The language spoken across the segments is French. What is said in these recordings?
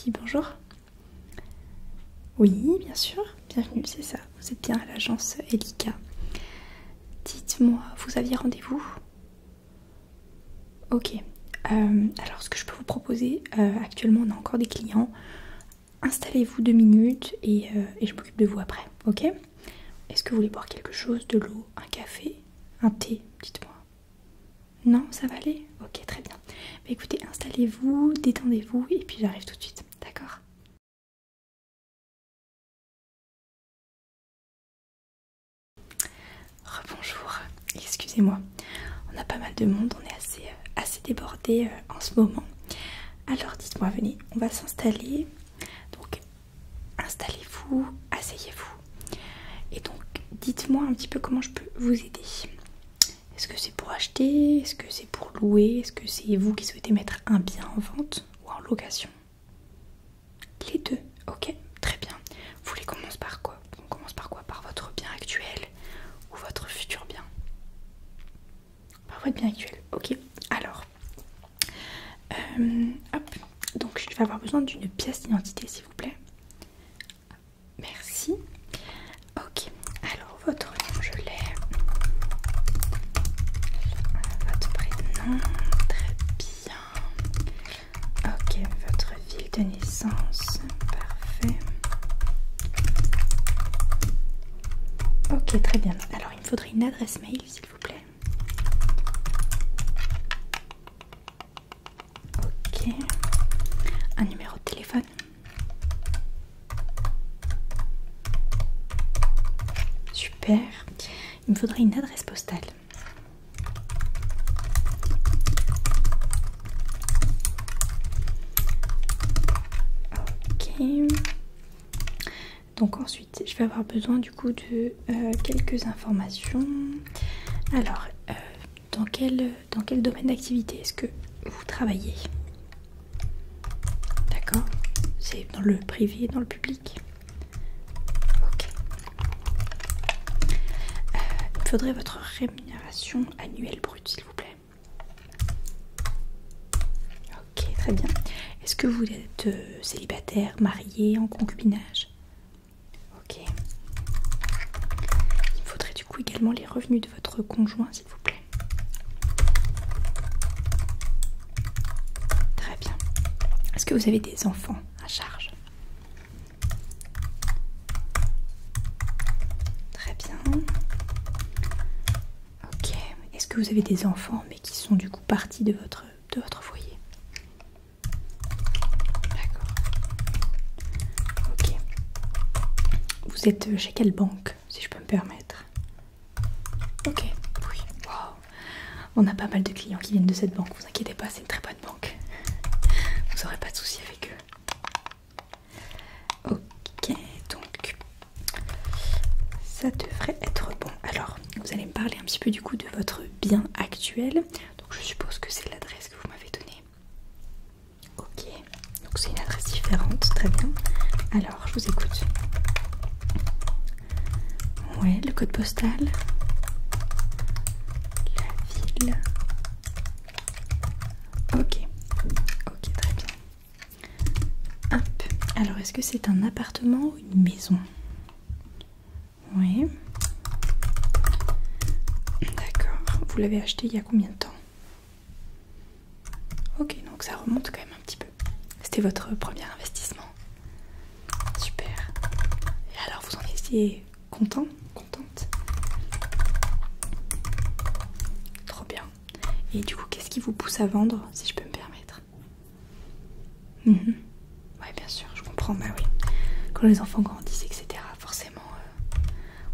Oui, bonjour. Oui, bien sûr, bienvenue, c'est ça. Vous êtes bien à l'agence Elika. Dites-moi, vous aviez rendez-vous? Ok. Alors, ce que je peux vous proposer, actuellement, on a encore des clients. Installez-vous 2 minutes et je m'occupe de vous après, ok? Est-ce que vous voulez boire quelque chose, de l'eau, un café, un thé? Dites-moi. Non, ça va aller? Ok, très bien. Bah, écoutez, installez-vous, détendez-vous et puis j'arrive tout de suite, d'accord? Rebonjour, excusez-moi. On a pas mal de monde, on est assez débordé en ce moment. Alors dites-moi, venez, on va s'installer. Donc installez-vous, asseyez-vous. Et donc dites-moi un petit peu comment je peux vous aider. Est-ce que c'est pour acheter? Est-ce que c'est pour louer? Est-ce que c'est vous qui souhaitez mettre un bien en vente ou en location? Les deux, ok, très bien. Vous voulez qu'on commence par quoi? On commence par quoi? Par votre bien actuel ou votre futur bien? Par votre bien actuel, ok. Alors, hop, donc je vais avoir besoin d'une pièce d'identité s'il vous plaît. Merci. Ok, alors votre nom je l'ai. Votre prénom, très bien. Ok, votre ville de naissance, parfait. Ok, très bien. Alors il me faudrait une adresse mail s'il vous plaît. Ok. Un numéro de téléphone. Super. Il me faudrait une adresse postale. Ok. Donc ensuite, je vais avoir besoin du coup de quelques informations. Alors, dans quel domaine d'activité est-ce que vous travaillez? D'accord. C'est dans le privé, dans le public? Ok. Il me faudrait votre rémunération annuelle brute, s'il vous plaît. Ok, très bien. Est-ce que vous êtes célibataire, marié, en concubinage? Ok. Il me faudrait du coup également les revenus de votre conjoint, s'il vous plaît. Très bien. Est-ce que vous avez des enfants à charge? Très bien. Ok. Est-ce que vous avez des enfants mais qui sont du coup partis de votre foyer? D'accord. Ok. Vous êtes chez quelle banque, si je peux me permettre? Ok. Oui. Wow. On a pas mal de clients qui viennent de cette banque. Vous inquiétez pas, c'est une très bonne banque. Vous n'aurez pas de soucis avec eux. Ok, donc ça devrait être bon. Alors, vous allez me parler un petit peu du coup de votre bien actuel. Donc je suppose que c'est l'adresse que vous m'avez donnée. Ok, donc c'est une adresse différente, très bien. Alors, je vous écoute. Ouais, le code postal. La ville. Ok, ok, très bien. Hop. Alors, est-ce que c'est un appartement ou une maison? Oui. D'accord. Vous l'avez acheté il y a combien de temps? Ok, donc ça remonte quand même un petit peu. C'était votre premier investissement. Super. Et alors, vous en étiez content? Contente? Trop bien. Et du coup, qu'est-ce qui vous pousse à vendre, si je peux me permettre? Ouais, bien sûr, je comprends. Bah oui. Quand les enfants grandissent, etc., forcément,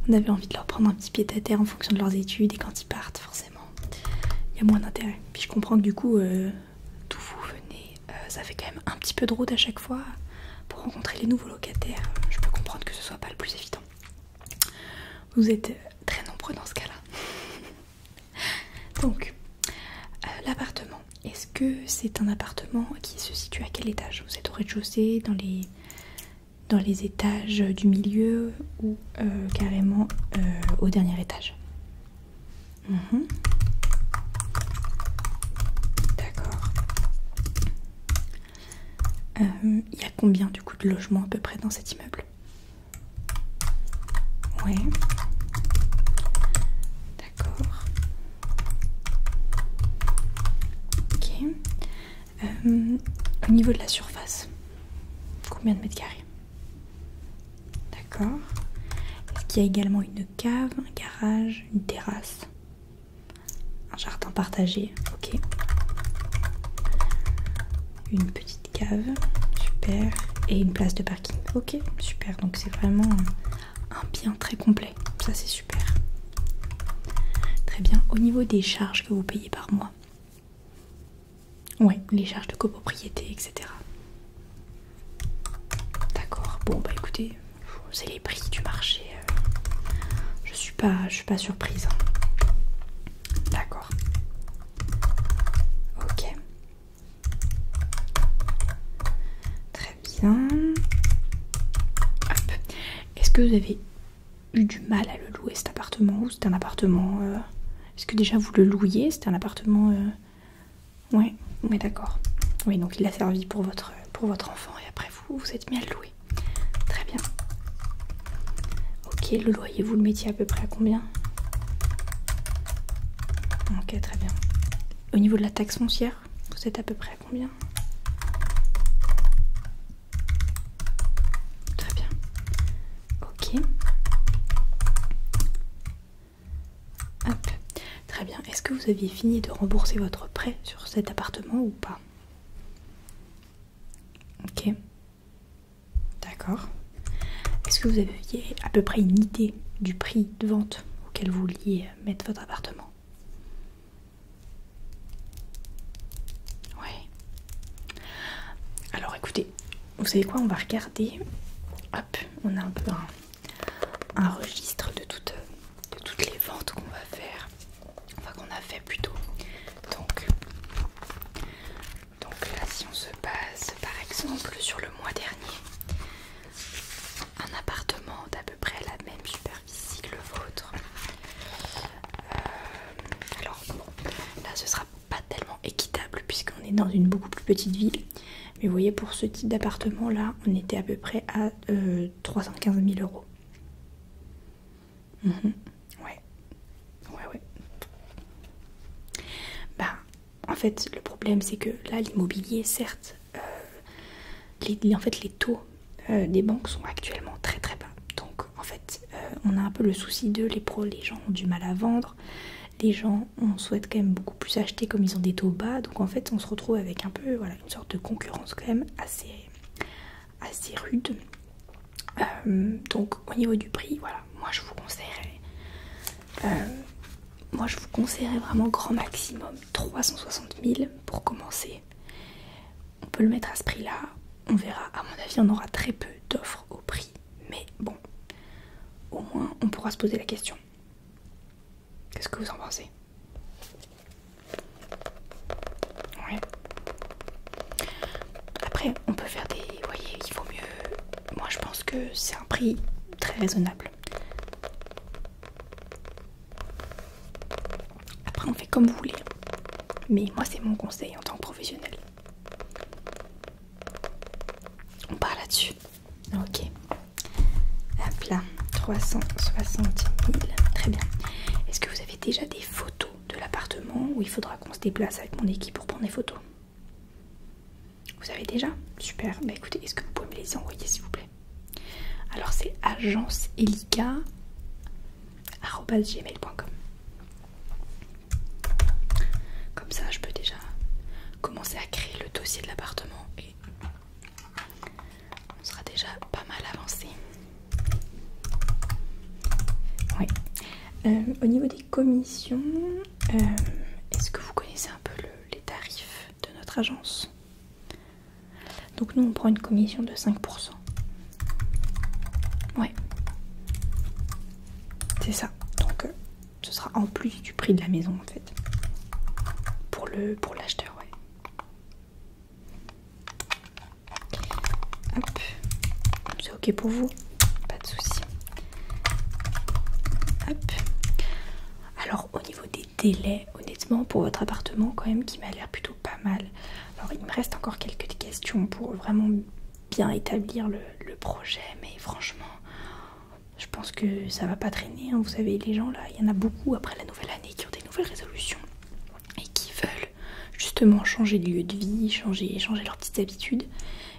on avait envie de leur prendre un petit pied à terre en fonction de leurs études. Et quand ils partent, forcément, il y a moins d'intérêt. Puis je comprends que du coup, d'où vous venez, ça fait quand même un petit peu de route à chaque fois pour rencontrer les nouveaux locataires. Je peux comprendre que ce soit pas le plus évident. Vous êtes très nombreux dans ce cas-là. Donc, l'appartement. Est-ce que c'est un appartement qui se situe à quel étage? Vous êtes au rez-de-chaussée, dans les étages du milieu ou carrément au dernier étage? D'accord. il y a combien du coup de logements à peu près dans cet immeuble? Ouais. D'accord. Ok. Au niveau de la surface, combien de mètres carrés? D'accord. Est-ce qu'il y a également une cave, un garage, une terrasse, un jardin partagé? Ok. Une petite cave, super. Et une place de parking. Ok, super. Donc c'est vraiment un bien très complet. Ça c'est super. Très bien. Au niveau des charges que vous payez par mois? Ouais, les charges de copropriété, etc. D'accord. Bon bah écoutez, c'est les prix du marché. Je suis pas surprise. D'accord. Ok. Très bien. Hop. Est-ce que vous avez eu du mal à le louer cet appartement, ou c'est un appartement est-ce que déjà vous le louiez? C'était un appartement Ouais, ouais, d'accord. Oui, donc il a servi pour votre enfant et après vous êtes mis à le louer. Très bien. Ok, le loyer, vous le mettiez à peu près à combien? Ok, très bien. Au niveau de la taxe foncière, vous êtes à peu près à combien? Très bien. Ok. Hop. Très bien. Est-ce que vous aviez fini de rembourser votre prêt sur cet appartement ou pas? Ok. D'accord. Est-ce que vous aviez à peu près une idée du prix de vente auquel vous vouliez mettre votre appartement? Ouais. Alors écoutez, vous savez quoi, on va regarder. Hop, on a un peu un registre de toutes les ventes qu'on va faire. Enfin qu'on a fait plutôt. Donc là, si on se base par exemple sur le mois dernier, un appartement d'à peu près la même superficie que le vôtre. Alors bon, là ce sera pas tellement équitable puisqu'on est dans une beaucoup plus petite ville. Mais vous voyez, pour ce type d'appartement là, on était à peu près à 315 000 euros. Ouais. Ouais. Bah, en fait, le problème c'est que là, l'immobilier, certes, en fait, les taux des banques sont actuellement très très bas. Donc, en fait, on a un peu le souci les gens ont du mal à vendre. Les gens, on souhaite quand même beaucoup plus acheter comme ils ont des taux bas. Donc, en fait, on se retrouve avec un peu, voilà, une sorte de concurrence quand même assez rude. Donc, au niveau du prix, voilà, moi je vous conseillerais vraiment grand maximum 360 000 pour commencer. On peut le mettre à ce prix-là. On verra, à mon avis, on aura très peu d'offres au prix. Mais bon, au moins, on pourra se poser la question. Qu'est-ce que vous en pensez? Ouais. Après, on peut faire des... Vous voyez, il vaut mieux... Moi, je pense que c'est un prix très raisonnable. Après, on fait comme vous voulez. Mais moi, c'est mon conseil en tant que professionnel. On part là-dessus. Ok. Hop là, 360 000. Très bien. Est-ce que vous avez déjà des photos de l'appartement ou il faudra qu'on se déplace avec mon équipe pour prendre des photos? Vous avez déjà? Super. Bah écoutez, est-ce que vous pouvez me les envoyer s'il vous plaît? Alors c'est agenceelica@gmail.com. Comme ça, je peux déjà commencer à créer le dossier de l'appartement et on sera déjà pas mal avancé. Oui. Au niveau des commissions, est-ce que vous connaissez un peu les tarifs de notre agence? Donc nous, on prend une commission de 5%. Ouais. C'est ça. Donc ce sera en plus du prix de la maison en fait. Pour l'acheteur, ouais. Hop. C'est ok pour vous? Pas de souci. Hop. Alors au niveau des délais, honnêtement, pour votre appartement quand même qui m'a l'air plutôt pas mal. Alors il me reste encore quelques questions pour vraiment bien établir le projet, mais franchement, je pense que ça va pas traîner, hein. Vous savez, les gens là, il y en a beaucoup après la nouvelle année qui ont des nouvelles résolutions et qui veulent justement changer de lieu de vie, changer leurs petites habitudes.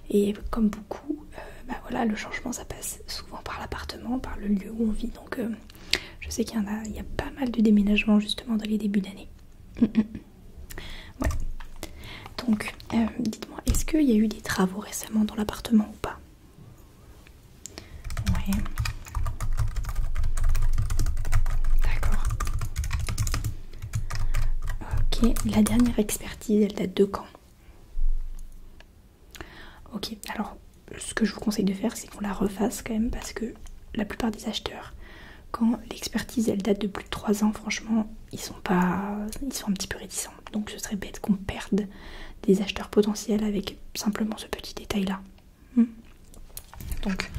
Et comme beaucoup, bah voilà, le changement ça passe souvent par l'appartement, par le lieu où on vit. Donc je sais qu'il y a pas mal de déménagements justement dans les débuts d'année. Ouais. Donc dites-moi, est-ce qu'il y a eu des travaux récemment dans l'appartement ou pas? Ouais. D'accord. Ok, la dernière expertise, elle date de quand? Ok, alors ce que je vous conseille de faire, c'est qu'on la refasse quand même, parce que la plupart des acheteurs, quand l'expertise elle date de plus de 3 ans, franchement, ils sont un petit peu réticents. Donc ce serait bête qu'on perde des acheteurs potentiels avec simplement ce petit détail là. Donc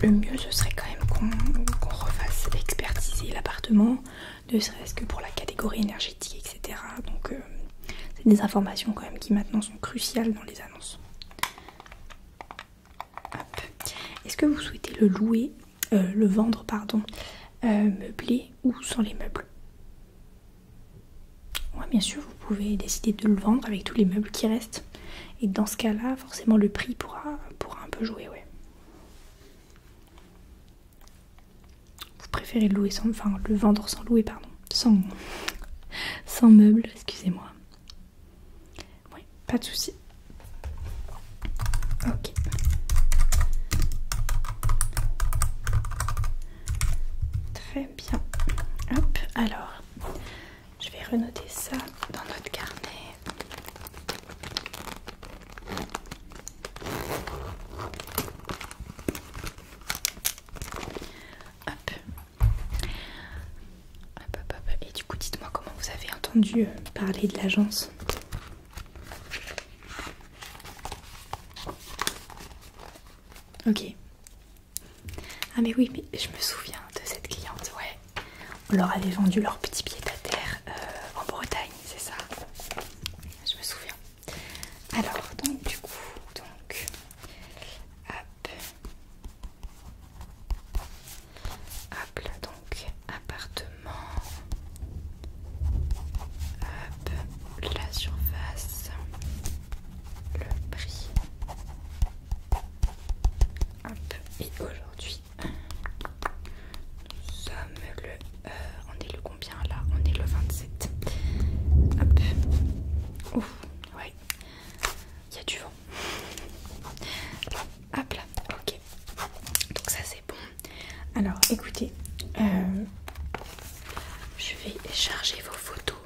le mieux ce serait quand même qu'on refasse expertiser l'appartement, ne serait-ce que pour la catégorie énergétique, etc. Donc c'est des informations quand même qui maintenant sont cruciales dans les annonces. Est-ce que vous souhaitez le vendre, meublé ou sans les meubles? Ouais, bien sûr, vous pouvez décider de le vendre avec tous les meubles qui restent. Et dans ce cas-là, forcément, le prix pourra un peu jouer, ouais. Vous préférez le vendre sans louer, pardon. Sans meubles, excusez-moi. Oui, pas de souci. Ok. Très bien. Hop, alors, je vais renoter ça dans notre carnet. Hop. Et du coup, dites-moi comment vous avez entendu parler de l'agence. Ok. Ah mais oui, mais je me souviens de cette cliente, ouais. On leur avait vendu leur petit pied-à-terre en Bretagne, c'est ça? Je me souviens. Alors, donc du coup, hop, là, donc, appartement, hop, la surface, le prix, hop, et aujourd'hui, nous sommes on est le combien là? On est le 27. Hop. Ouf, ouais. Il y a du vent. Hop là, ok. Donc ça c'est bon. Alors écoutez, je vais charger vos photos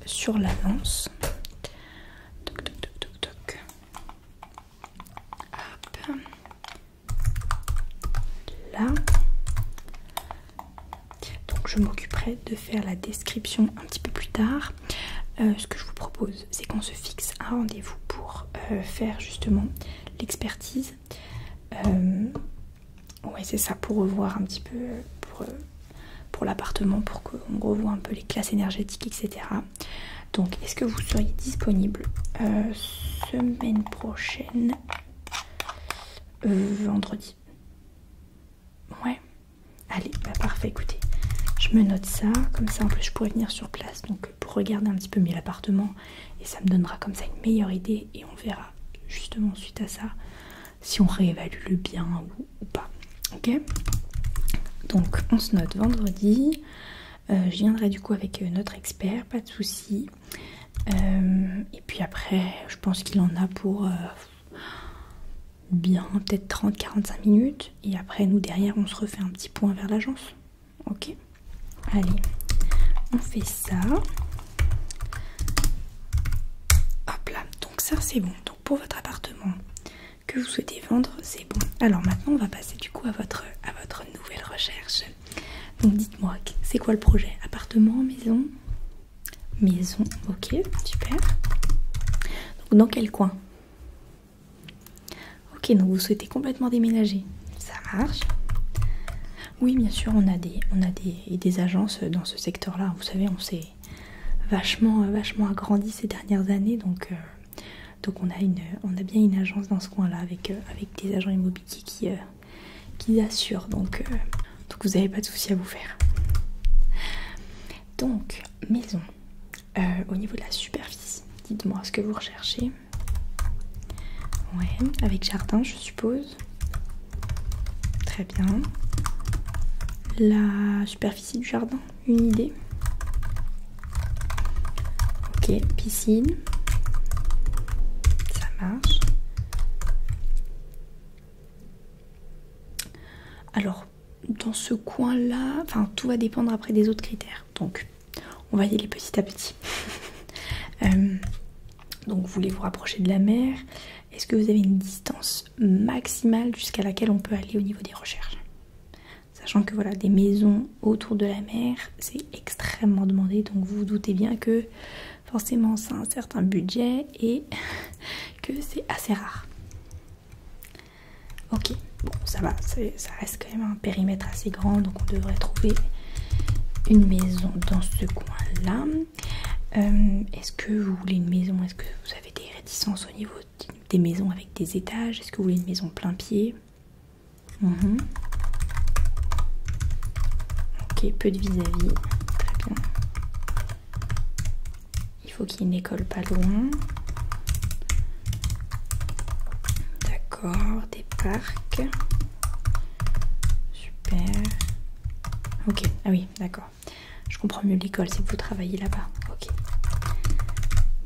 sur l'annonce. Toc toc toc toc toc. Hop. Là. Donc je m'occuperai de faire la description un petit peu plus tard. Ce que je vous propose, c'est qu'on se fixe un rendez-vous pour faire justement l'expertise. Ouais, c'est ça, pour revoir un petit peu pour l'appartement, pour qu'on revoie un peu les classes énergétiques, etc. Donc, est-ce que vous seriez disponible semaine prochaine, vendredi? Ouais. Allez, bah parfait, écoutez. Je me note ça, comme ça en plus je pourrais venir sur place donc pour regarder un petit peu mieux l'appartement et ça me donnera comme ça une meilleure idée et on verra justement suite à ça si on réévalue le bien ou pas. Ok? Donc on se note vendredi, je viendrai du coup avec notre expert, pas de souci. Et puis après je pense qu'il en a pour bien peut-être 30-45 minutes et après nous derrière on se refait un petit point vers l'agence. Ok? Allez, on fait ça. Hop là, donc ça c'est bon. Donc pour votre appartement que vous souhaitez vendre, c'est bon. Alors maintenant on va passer du coup à votre nouvelle recherche. Donc dites-moi, c'est quoi le projet? Appartement, maison? Maison, ok, super. Donc dans quel coin? Ok, donc vous souhaitez complètement déménager. Ça marche. Oui, bien sûr, on a des agences dans ce secteur-là. Vous savez, on s'est vachement agrandi ces dernières années, donc Donc on a bien une agence dans ce coin-là avec des agents immobiliers qui assurent. Donc vous n'avez pas de souci à vous faire. Donc, maison. Au niveau de la superficie, dites-moi ce que vous recherchez. Ouais, avec jardin, je suppose. Très bien. La superficie du jardin, une idée? Ok, piscine. Ça marche. Alors, dans ce coin-là, enfin, tout va dépendre après des autres critères. Donc, on va y aller petit à petit. Donc, vous voulez vous rapprocher de la mer. Est-ce que vous avez une distance maximale jusqu'à laquelle on peut aller au niveau des recherches? Sachant que voilà, des maisons autour de la mer, c'est extrêmement demandé. Donc, vous vous doutez bien que forcément, c'est un certain budget et que c'est assez rare. Ok, bon, ça va, ça reste quand même un périmètre assez grand, donc on devrait trouver une maison dans ce coin-là. Est-ce que vous voulez une maison? Est-ce que vous avez des réticences au niveau des maisons avec des étages? Est-ce que vous voulez une maison plein pied? Ok, peu de vis-à-vis, très bien. Il faut qu'il y ait une école pas loin. D'accord, des parcs. Super. Ok, ah oui, d'accord. Je comprends mieux l'école, c'est que vous travaillez là-bas. Ok.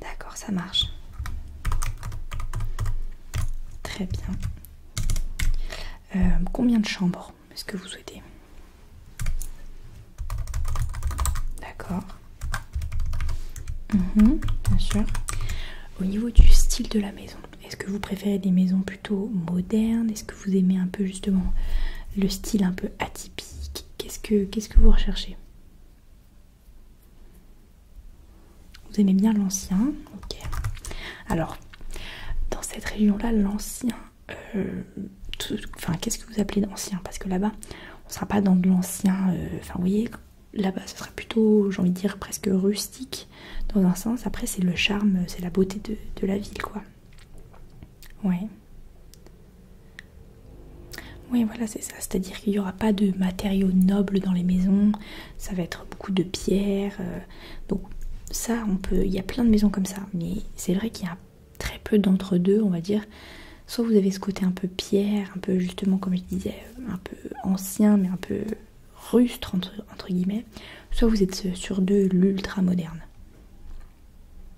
D'accord, ça marche. Très bien. Combien de chambres est-ce que vous souhaitez? D'accord. Bien sûr. Au niveau du style de la maison, est-ce que vous préférez des maisons plutôt modernes? Est-ce que vous aimez un peu justement le style un peu atypique? Qu'est-ce que vous recherchez? Vous aimez bien l'ancien? Ok. Alors, dans cette région-là, l'ancien... Enfin, qu'est-ce que vous appelez d'ancien? Parce que là-bas, on ne sera pas dans de l'ancien... Enfin, vous voyez, là-bas, ce sera plutôt, j'ai envie de dire, presque rustique, dans un sens. Après, c'est le charme, c'est la beauté de la ville, quoi. Ouais. Oui, voilà, c'est ça. C'est-à-dire qu'il n'y aura pas de matériaux nobles dans les maisons. Ça va être beaucoup de pierres. Donc, ça, il y a plein de maisons comme ça. Mais c'est vrai qu'il y a très peu d'entre-deux, on va dire. Soit vous avez ce côté un peu pierre, un peu justement, comme je disais, un peu ancien, mais un peu rustre, entre guillemets. Soit vous êtes sur de l'ultra moderne.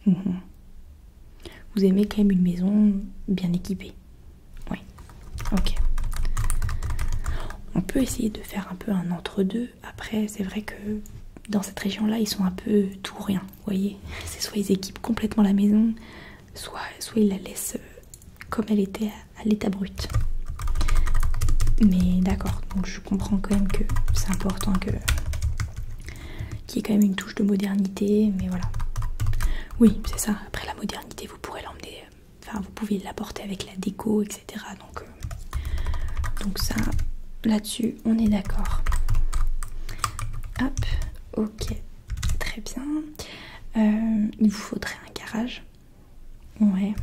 Vous aimez quand même une maison bien équipée. Oui, ok. On peut essayer de faire un peu un entre-deux. Après, c'est vrai que dans cette région-là, ils sont un peu tout ou rien. Vous voyez, c'est soit ils équipent complètement la maison, soit ils la laissent comme elle était à l'état brut. Mais d'accord, donc je comprends quand même que c'est important qu'il y ait quand même une touche de modernité, mais voilà. Oui, c'est ça. Après la modernité, vous pourrez l'emmener, enfin vous pouvez l'apporter avec la déco, etc. Donc ça, là-dessus, on est d'accord. Hop, ok, très bien. Il vous faudrait un garage. Ouais.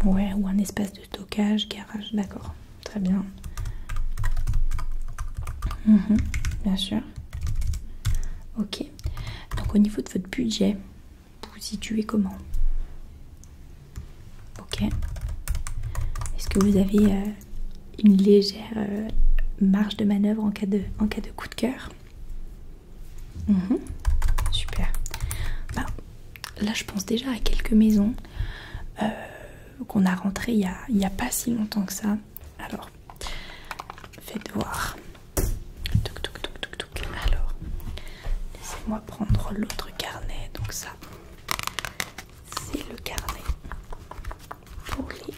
Ouais, ou un espace de stockage, garage, d'accord. Très bien. Bien sûr. Ok. Donc au niveau de votre budget, vous vous situez comment? Ok. Est-ce que vous avez une légère marge de manœuvre en cas de coup de cœur? Super. Bah, là, je pense déjà à quelques maisons qu'on a rentrées il y a pas si longtemps que ça. Alors, faites voir. Alors, laissez-moi prendre l'autre carnet. Donc ça, c'est le carnet pour les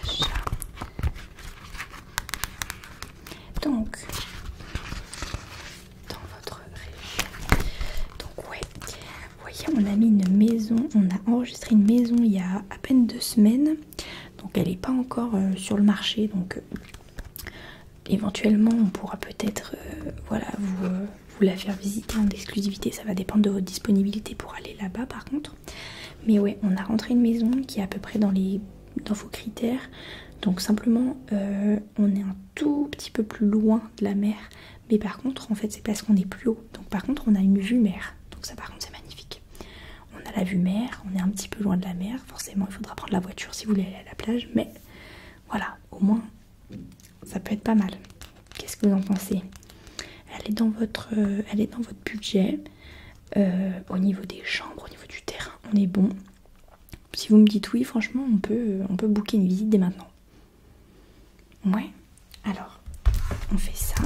achats. Donc, dans votre région. Donc ouais, vous voyez, on a mis une maison, on a enregistré une maison il y a à peine 2 semaines. Donc elle n'est pas encore sur le marché. Donc éventuellement, on pourra peut-être voilà, vous la faire visiter en exclusivité. Ça va dépendre de votre disponibilité pour aller là-bas par contre. Mais ouais, on a rentré une maison qui est à peu près dans vos critères. Donc simplement, on est un tout petit peu plus loin de la mer. Mais par contre, en fait, c'est parce qu'on est plus haut. Donc par contre, on a une vue mer. Donc ça, par contre, c'est magnifique. On a la vue mer, on est un petit peu loin de la mer. Forcément, il faudra prendre la voiture si vous voulez aller à la plage. Mais voilà, au moins, ça peut être pas mal. Qu'est-ce que vous en pensez? Elle est dans votre budget. Au niveau des chambres, au niveau du terrain, on est bon. Si vous me dites oui, franchement, on peut booker une visite dès maintenant. Ouais. Alors, on fait ça.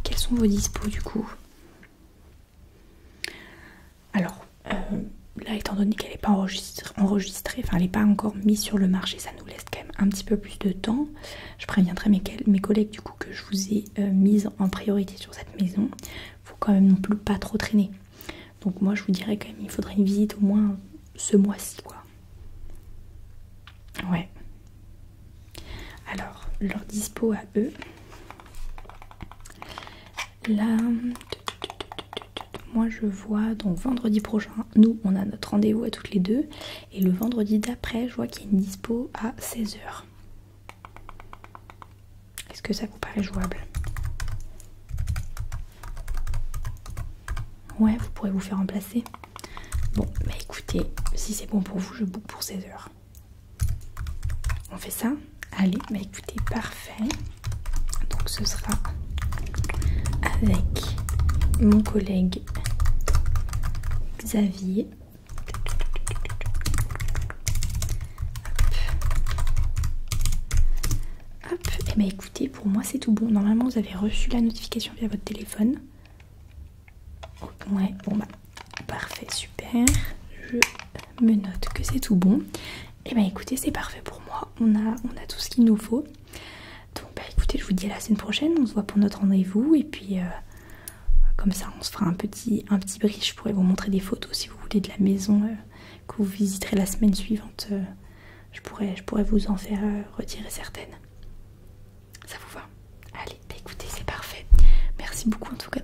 Quels sont vos dispos du coup? Alors, là, étant donné qu'elle n'est pas enregistrée, enfin, elle n'est pas encore mise sur le marché, ça nous laisse quand même un petit peu plus de temps. Je préviendrai mes collègues du coup que je vous ai mise en priorité sur cette maison. Faut quand même non plus pas trop traîner. Donc moi, je vous dirais quand même, il faudrait une visite au moins ce mois-ci, quoi. Ouais. Alors, leur dispo à eux. Là, moi je vois donc vendredi prochain, nous on a notre rendez-vous à toutes les deux. Et le vendredi d'après, je vois qu'il y a une dispo à 16 h. Est-ce que ça vous paraît jouable? Ouais, vous pourrez vous faire remplacer. Bon, bah écoutez, si c'est bon pour vous, je book pour 16 h. On fait ça? Allez, bah écoutez, parfait. Donc ce sera avec mon collègue Xavier. Hop. Et bah écoutez, pour moi c'est tout bon. Normalement vous avez reçu la notification via votre téléphone. Ouais, bon bah parfait, super. Je me note que c'est tout bon. Et bah écoutez, c'est parfait pour moi. On a tout ce qu'il nous faut. Donc bah écoutez, je vous dis à la semaine prochaine. On se voit pour notre rendez-vous. Et puis comme ça, on se fera un petit brief. Je pourrais vous montrer des photos si vous voulez de la maison que vous visiterez la semaine suivante. Je pourrais vous en faire retirer certaines. Ça vous va? Allez, bah écoutez, c'est parfait. Merci beaucoup en tout cas